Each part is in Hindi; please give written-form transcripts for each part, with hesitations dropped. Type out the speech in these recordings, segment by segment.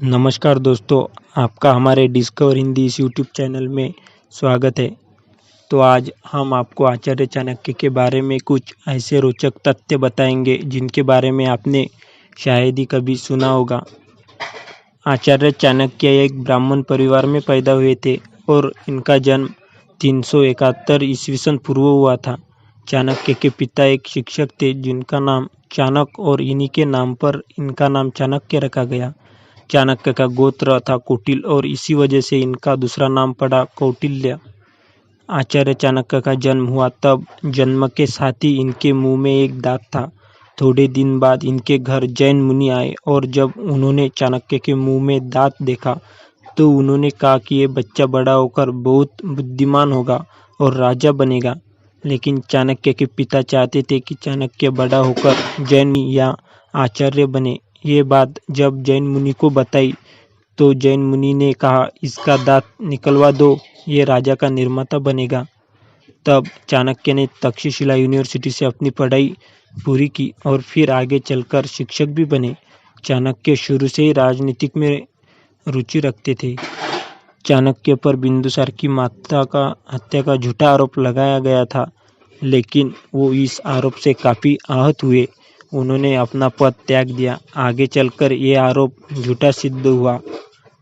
नमस्कार दोस्तों, आपका हमारे डिस्कवर हिंदी इस यूट्यूब चैनल में स्वागत है। तो आज हम आपको आचार्य चाणक्य के बारे में कुछ ऐसे रोचक तथ्य बताएंगे जिनके बारे में आपने शायद ही कभी सुना होगा। आचार्य चाणक्य एक ब्राह्मण परिवार में पैदा हुए थे और इनका जन्म 371 ईस्वी सन पूर्व हुआ था। चाणक्य के पिता एक शिक्षक थे जिनका नाम चाणक्य और इन्हीं के नाम पर इनका नाम चाणक्य रखा गया। चाणक्य का गोत्र था कौटिल और इसी वजह से इनका दूसरा नाम पड़ा कौटिल्य। आचार्य चाणक्य का जन्म हुआ तब जन्म के साथ ही इनके मुंह में एक दांत था। थोड़े दिन बाद इनके घर जैन मुनि आए और जब उन्होंने चाणक्य के मुंह में दांत देखा तो उन्होंने कहा कि ये बच्चा बड़ा होकर बहुत बुद्धिमान होगा और राजा बनेगा। लेकिन चाणक्य के पिता चाहते थे कि चाणक्य बड़ा होकर जैन या आचार्य बने। ये बात जब जैन मुनि को बताई तो जैन मुनि ने कहा, इसका दांत निकलवा दो, ये राजा का निर्माता बनेगा। तब चाणक्य ने तक्षशिला यूनिवर्सिटी से अपनी पढ़ाई पूरी की और फिर आगे चलकर शिक्षक भी बने। चाणक्य शुरू से ही राजनीतिक में रुचि रखते थे। चाणक्य पर बिंदुसार की माता का हत्या का झूठा आरोप लगाया गया था, लेकिन वो इस आरोप से काफ़ी आहत हुए। उन्होंने अपना पद त्याग दिया। आगे चलकर ये आरोप झूठा सिद्ध हुआ।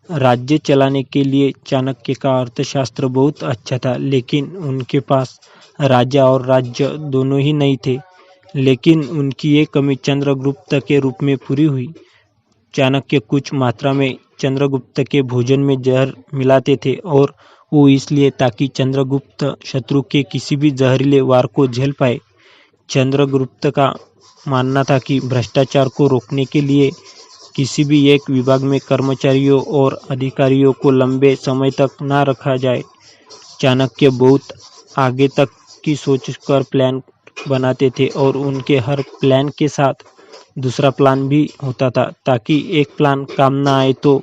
राज्य चलाने के लिए चाणक्य का अर्थशास्त्र बहुत अच्छा था, लेकिन उनके पास राजा और राज्य दोनों ही नहीं थे। लेकिन उनकी ये कमी चंद्रगुप्त के रूप में पूरी हुई। चाणक्य कुछ मात्रा में चंद्रगुप्त के भोजन में जहर मिलाते थे और वो इसलिए ताकि चंद्रगुप्त शत्रु के किसी भी जहरीले वार को झेल पाए। चंद्रगुप्त का मानना था कि भ्रष्टाचार को रोकने के लिए किसी भी एक विभाग में कर्मचारियों और अधिकारियों को लंबे समय तक न रखा जाए। चाणक्य बहुत आगे तक की सोचकर प्लान बनाते थे और उनके हर प्लान के साथ दूसरा प्लान भी होता था, ताकि एक प्लान काम ना आए तो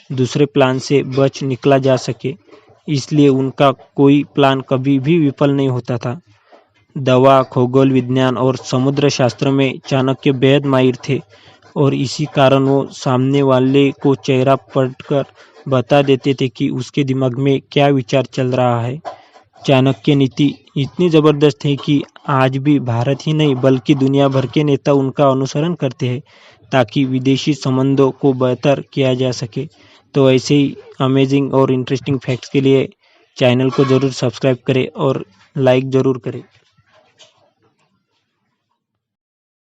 दूसरे प्लान से बच निकला जा सके। इसलिए उनका कोई प्लान कभी भी विफल नहीं होता था। दवा, खगोल विज्ञान और समुद्र शास्त्र में चाणक्य बेहद माहिर थे और इसी कारण वो सामने वाले को चेहरा पलटकर बता देते थे कि उसके दिमाग में क्या विचार चल रहा है। चाणक्य नीति इतनी ज़बरदस्त है कि आज भी भारत ही नहीं बल्कि दुनिया भर के नेता उनका अनुसरण करते हैं, ताकि विदेशी संबंधों को बेहतर किया जा सके। तो ऐसे ही अमेजिंग और इंटरेस्टिंग फैक्ट्स के लिए चैनल को ज़रूर सब्सक्राइब करें और लाइक ज़रूर करें।